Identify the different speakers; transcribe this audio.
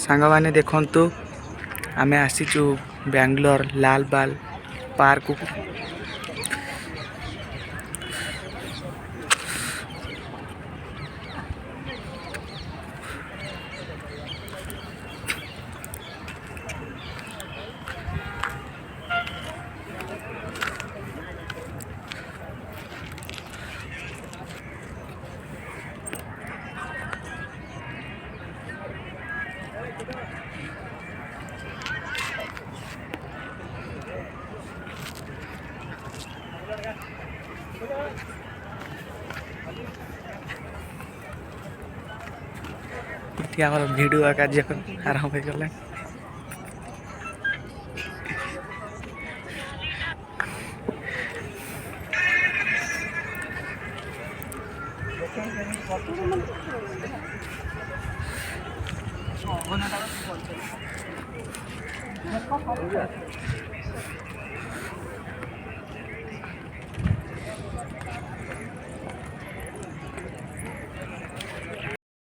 Speaker 1: सांग माने देखंतु आमे आसीचु बेंगलोर लालबाल पार्क को आम भिडियो कार्य आरंभ हो गला